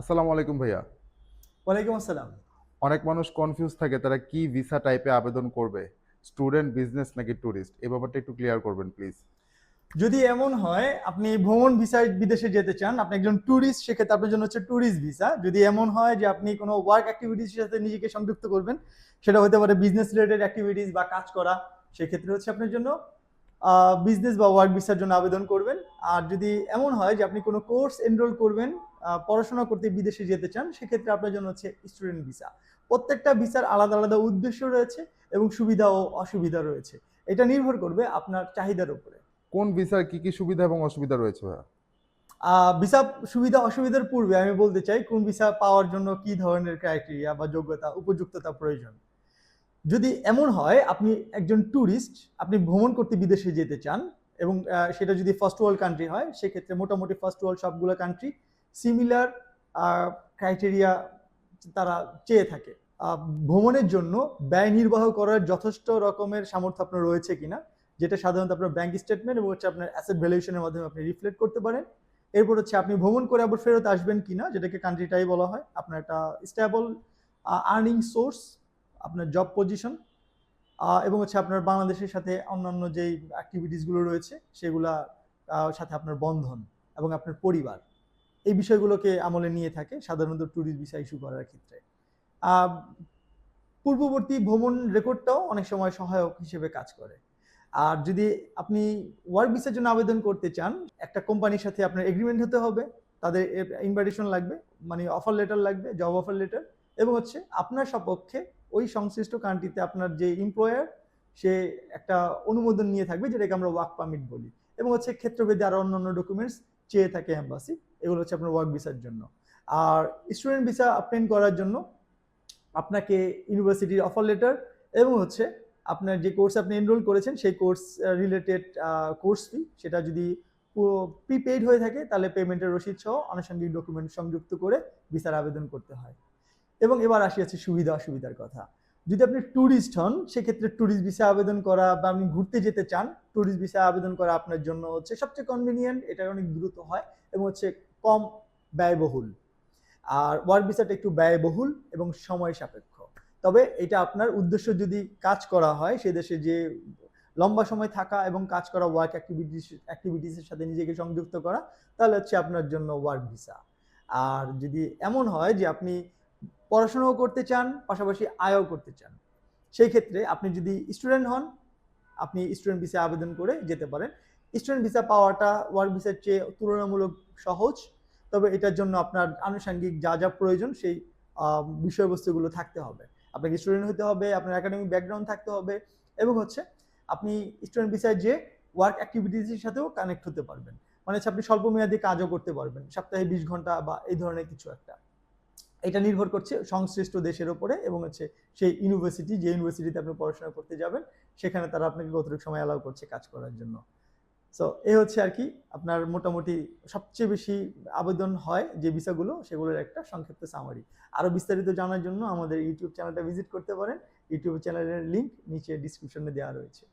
আসসালামু আলাইকুম ভাইয়া। ওয়ালাইকুম আসসালাম। অনেক মানুষ কনফিউজ থাকে তারা কি ভিসা টাইপে আবেদন করবে? স্টুডেন্ট, বিজনেস নাকি ট্যুরিস্ট? এই ব্যাপারটা একটু ক্লিয়ার করবেন প্লিজ। যদি এমন হয় আপনি ভ্রমণ ভিসায় বিদেশে যেতে চান, আপনি একজন ট্যুরিস্ট, সেক্ষেত্রে আপনার জন্য হচ্ছে ট্যুরিস্ট ভিসা। যদি এমন হয় যে আপনি কোনো ওয়ার্ক অ্যাক্টিভিটিস এর সাথে নিজেকে সংযুক্ত করবেন, সেটা হতে পারে বিজনেস রিলেটেড অ্যাক্টিভিটিস বা কাজ করা, সেক্ষেত্রে হচ্ছে আপনার জন্য বিজনেস বা ওয়ার্ক ভিসার জন্য আবেদন করবেন। আর যদি এমন হয় যে আপনি কোনো কোর্স এনরোল করবেন, পড়াশোনা করতে বিদেশে যেতে চান, সেক্ষেত্রে আপনার জন্য হচ্ছে স্টুডেন্ট ভিসা। প্রত্যেকটা ভিসার আলাদা আলাদা উদ্দেশ্য রয়েছে এবং সুবিধা ও অসুবিধা রয়েছে। এটা নির্ভর করবে আপনার চাহিদার উপরে। কোন ভিসার কি কি সুবিধা এবং অসুবিধা রয়েছে ভাইয়া? ভিসা সুবিধা অসুবিধার পূর্বে আমি বলতে চাই কোন ভিসা পাওয়ার জন্য কি ধরনের ক্রাইটেরিয়া বা যোগ্যতা উপযুক্ততা প্রয়োজন। যদি এমন হয় আপনি একজন ট্যুরিস্ট, আপনি ভ্রমণ করতে বিদেশে যেতে চান এবং সেটা যদি ফার্স্ট ওয়ার্ল্ড কান্ট্রি হয়, সেক্ষেত্রে মোটামুটি ফার্স্ট ওয়ার্ল্ড সবগুলো কান্ট্রি সিমিলার ক্রাইটেরিয়া তারা চেয়ে থাকে। আহ, ভ্রমণের জন্য ব্যয় নির্বাহ করার যথেষ্ট রকমের সামর্থ্য আপনার রয়েছে কিনা, যেটা সাধারণত আপনার ব্যাংক স্টেটমেন্ট এবং হচ্ছে আপনার অ্যাসেট ভ্যালুয়েশনের মাধ্যমে আপনি রিফ্লেক্ট করতে পারেন। এরপর হচ্ছে আপনি ভ্রমণ করে আবার ফেরত আসবেন কিনা, যেটাকে কান্ট্রিটাই বলা হয়, আপনার একটা স্টেবল আর্নিং সোর্স, আপনার জব পজিশন, এবং হচ্ছে আপনার বাংলাদেশের সাথে অন্যান্য যেই অ্যাক্টিভিটিসগুলো রয়েছে সেগুলা সাথে আপনার বন্ধন এবং আপনার পরিবার, এই বিষয়গুলোকে আমলে নিয়ে থাকে সাধারণত ট্যুরিস্ট ভিসা ইস্যু করার ক্ষেত্রে। আহ, পূর্ববর্তী ভ্রমণ রেকর্ডটাও অনেক সময় সহায়ক হিসেবে কাজ করে। আর যদি আপনি ওয়ার্ক ভিসার জন্য আবেদন করতে চান, একটা কোম্পানির সাথে আপনার এগ্রিমেন্ট হতে হবে, তাদের ইনভাইটেশন লাগবে, মানে অফার লেটার লাগবে, জব অফার লেটার, এবং হচ্ছে আপনার সপক্ষে ওই সংশ্লিষ্ট কান্ট্রিতে আপনার যে এমপ্লয়ার, সে একটা অনুমোদন নিয়ে থাকবে, যেটাকে আমরা ওয়ার্ক পারমিট বলি, এবং হচ্ছে ক্ষেত্রভেদে আরো অন্যান্য ডকুমেন্টস চেয়ে থাকে এম্বাসি। এগুলো হচ্ছে আপনার ওয়ার্ক ভিসার জন্য। আর স্টুডেন্ট ভিসা অবটেইন করার জন্য আপনাকে ইউনিভার্সিটির অফার লেটার এবং হচ্ছে আপনার যে কোর্স আপনি এনরোল করেছেন সেই কোর্স রিলেটেড কোর্স ফি, সেটা যদি প্রিপেইড হয়ে থাকে তাহলে পেমেন্টের রসিদ সহ আনুষঙ্গিক ডকুমেন্ট সংযুক্ত করে ভিসার আবেদন করতে হয়। এবং এবার আসি আছে সুবিধা অসুবিধার কথা। যদি আপনি ট্যুরিস্ট হন, সেক্ষেত্রে ট্যুরিস্ট ভিসা আবেদন করা বা আপনি ঘুরতে যেতে চান, ট্যুরিস্ট ভিসা আবেদন করা আপনার জন্য হচ্ছে সবচেয়ে কনভিনিয়েন্ট, এটা অনেক দ্রুত হয় এবং হচ্ছে কম ব্যয়বহুল। আর ওয়ার্ক ভিসাটা একটু ব্যয়বহুল এবং সময় সাপেক্ষ। তবে এটা আপনার উদ্দেশ্য যদি কাজ করা হয় সে দেশে, যে লম্বা সময় থাকা এবং কাজ করা, ওয়ার্ক অ্যাক্টিভিটিসের সাথে নিজেকে সংযুক্ত করা, তাহলে হচ্ছে আপনার জন্য ওয়ার্ক ভিসা। আর যদি এমন হয় যে আপনি পড়াশোনাও করতে চান, পাশাপাশি আয়ও করতে চান, সেই ক্ষেত্রে আপনি যদি স্টুডেন্ট হন, আপনি স্টুডেন্ট ভিসা আবেদন করে যেতে পারেন। স্টুডেন্ট ভিসা পাওয়াটা ওয়ার্ক ভিসার চেয়ে তুলনামূলক সহজ, তবে এটার জন্য আপনার আনুষঙ্গিক যা যা প্রয়োজন সেই বিষয়বস্তুগুলো থাকতে হবে। আপনাকে স্টুডেন্ট হতে হবে, আপনার একাডেমিক ব্যাকগ্রাউন্ড থাকতে হবে, এবং হচ্ছে আপনি স্টুডেন্ট ভিসায় যে ওয়ার্ক অ্যাক্টিভিটিসের সাথেও কানেক্ট হতে পারবেন, মানে হচ্ছে আপনি স্বল্প মেয়াদী কাজও করতে পারবেন, সপ্তাহে 20 ঘন্টা বা এই ধরনের কিছু একটা। এটা নির্ভর করছে সংশ্লিষ্ট দেশের উপরে এবং হচ্ছে সেই ইউনিভার্সিটি, যে ইউনিভার্সিটিতে আপনি পড়াশোনা করতে যাবেন, সেখানে তারা আপনাকে কতটুকু সময় অ্যালাউ করছে কাজ করার জন্য। সো এই হচ্ছে আর কি আপনার মোটামুটি সবচেয়ে বেশি আবেদন হয় যে ভিসাগুলো, সেগুলোর একটা সংক্ষিপ্ত সামারি। আরো বিস্তারিত জানার জন্য আমাদের ইউটিউব চ্যানেলটা ভিজিট করতে পারেন। ইউটিউব চ্যানেলের লিংক নিচে ডিসক্রিপশনে দেওয়া রয়েছে।